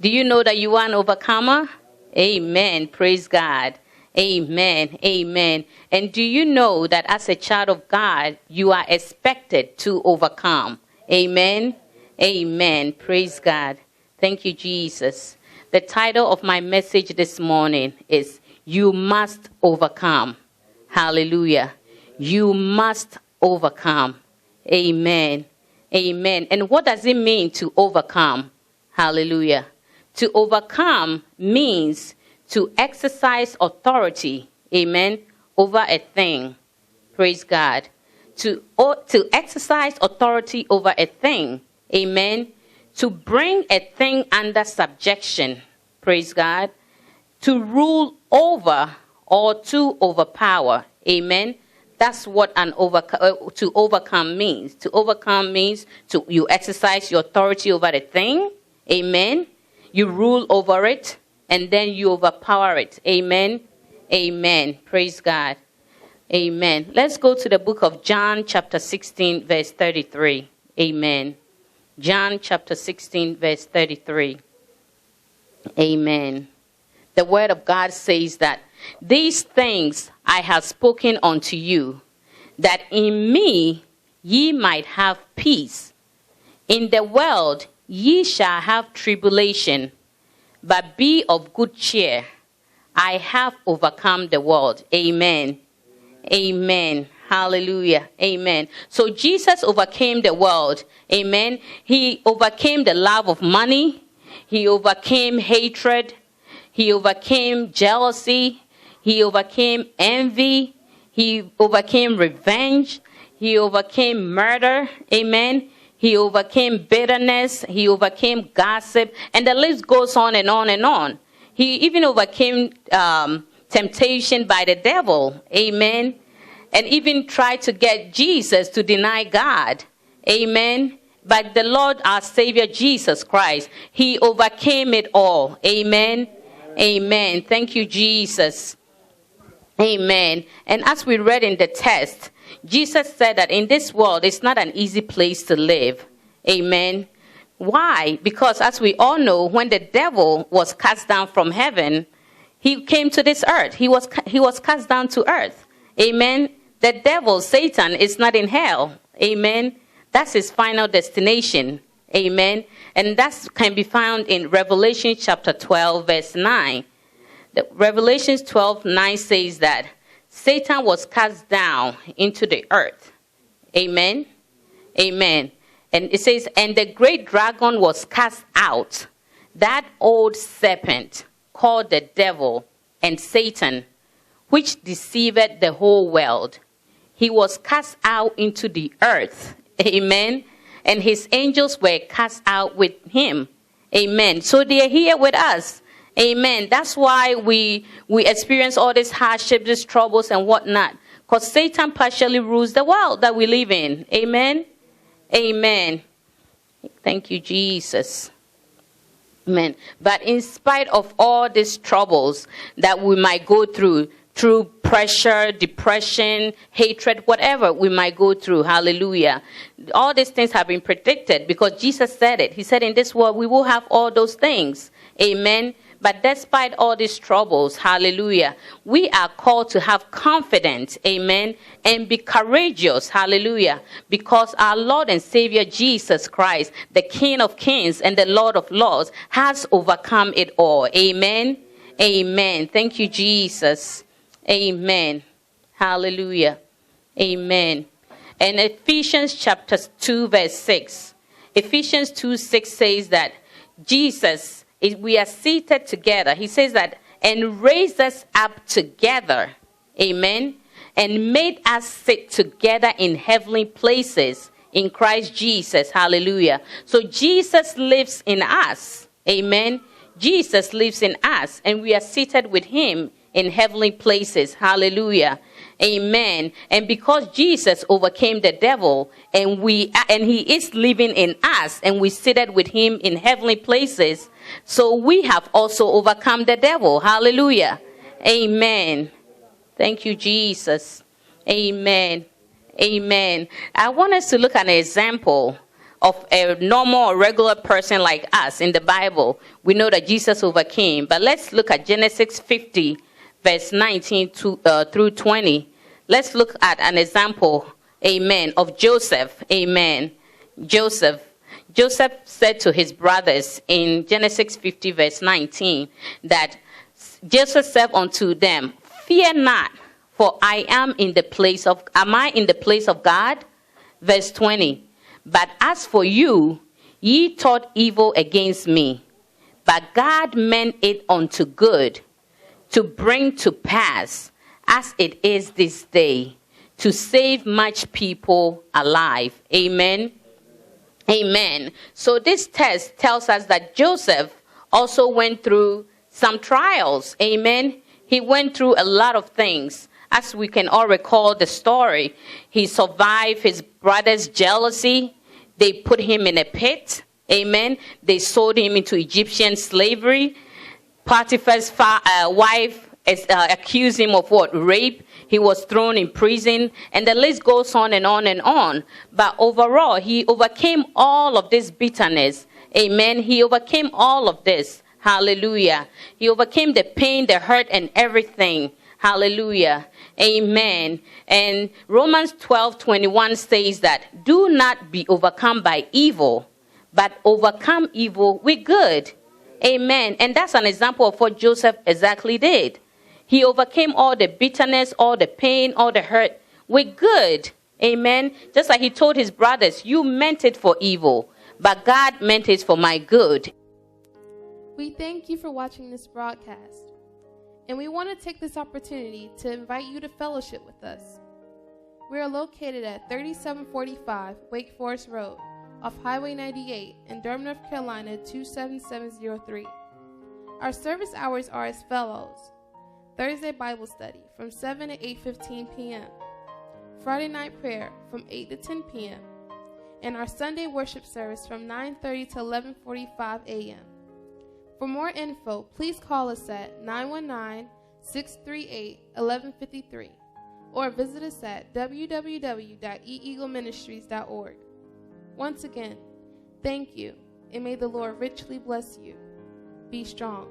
Do you know that you are an overcomer? Amen. Praise God. Amen. Amen. And do you know that as a child of God, you are expected to overcome? Amen. Amen. Praise God. Thank you, Jesus. The title of my message this morning is You Must Overcome. Hallelujah. You must overcome. Amen. Amen. And what does it mean to overcome? Hallelujah. To overcome means to exercise authority, amen, over a thing. Praise God. To exercise authority over a thing, amen. To bring a thing under subjection, praise God. To rule over or to overpower, amen. That's what to overcome means. To overcome means you exercise your authority over the thing, amen. You rule over it, and then you overpower it. Amen. Amen. Praise God. Amen. Let's go to the book of John chapter 16, verse 33. Amen. John chapter 16, verse 33. Amen. The word of God says that these things I have spoken unto you, that in me ye might have peace. In the world ye shall have tribulation, but be of good cheer. I have overcome the world. Amen. Amen. Hallelujah. Amen. So Jesus overcame the world. Amen. He overcame the love of money. He overcame hatred. He overcame jealousy. He overcame envy. He overcame revenge. He overcame murder. Amen. He overcame bitterness. He overcame gossip. And the list goes on and on and on. He even overcame temptation by the devil. Amen. And even tried to get Jesus to deny God. Amen. But the Lord, our Savior, Jesus Christ, he overcame it all. Amen. Amen. Thank you, Jesus. Amen. And as we read in the text, Jesus said that in this world, it's not an easy place to live. Amen. Why? Because as we all know, when the devil was cast down from heaven, he came to this earth. He was cast down to earth. Amen. The devil, Satan, is not in hell. Amen. That's his final destination. Amen. And that can be found in Revelation chapter 12, verse 9. Revelation 12:9 says that Satan was cast down into the earth. Amen. Amen. And it says, and the great dragon was cast out, that old serpent called the devil and Satan, which deceived the whole world. He was cast out into the earth. Amen. And his angels were cast out with him. Amen. So they are here with us. Amen. That's why we experience all this hardship, these troubles and whatnot. Because Satan partially rules the world that we live in. Amen. Amen. Thank you, Jesus. Amen. But in spite of all these troubles that we might go through pressure, depression, hatred, whatever we might go through, hallelujah. All these things have been predicted because Jesus said it. He said in this world we will have all those things. Amen. But despite all these troubles, hallelujah, we are called to have confidence, amen, and be courageous, hallelujah, because our Lord and Savior Jesus Christ, the King of Kings and the Lord of Lords, has overcome it all. Amen. Amen. Thank you, Jesus. Amen. Hallelujah. Amen. And Ephesians chapter 2, verse 6. Ephesians 2:6 says that Jesus, we are seated together. He says that, and raised us up together. Amen. And made us sit together in heavenly places in Christ Jesus. Hallelujah. So Jesus lives in us. Amen. Jesus lives in us, and we are seated with him in heavenly places. Hallelujah. Amen. And because Jesus overcame the devil, and he is living in us, and we seated with him in heavenly places, so we have also overcome the devil. Hallelujah. Amen. Thank you, Jesus. Amen. Amen. I want us to look at an example of a normal or regular person like us in the Bible, we know that Jesus overcame. But let's look at Genesis 50, verse 19 through 20. Let's look at an example, amen, of Joseph, amen. Joseph said to his brothers in Genesis 50, verse 19, that Joseph said unto them, fear not, for am I in the place of God? Verse 20, but as for you, ye thought evil against me, but God meant it unto good, to bring to pass, as it is this day, to save much people alive. Amen. Amen. So this text tells us that Joseph also went through some trials. Amen. He went through a lot of things. As we can all recall the story, he survived his brother's jealousy. They put him in a pit. Amen. They sold him into Egyptian slavery. Potiphar's wife accused him of what? Rape. He was thrown in prison, and the list goes on and on and on. But overall, he overcame all of this bitterness. Amen. He overcame all of this. Hallelujah. He overcame the pain, the hurt, and everything. Hallelujah. Amen. And Romans 12:21 says that, do not be overcome by evil, but overcome evil with good. Amen. And that's an example of what Joseph exactly did. He overcame all the bitterness, all the pain, all the hurt with good. Amen. Just like he told his brothers, you meant it for evil, but God meant it for my good. We thank you for watching this broadcast, and we want to take this opportunity to invite you to fellowship with us. We are located at 3745 Wake Forest Road, off Highway 98 in Durham, North Carolina 27703. Our service hours are as follows: Thursday Bible study from 7 to 8:15 p.m., Friday night prayer from 8 to 10 p.m., and our Sunday worship service from 9:30 to 11:45 a.m. For more info, please call us at 919-638-1153 or visit us at www.eagleministries.org. Once again, thank you, and may the Lord richly bless you. Be strong.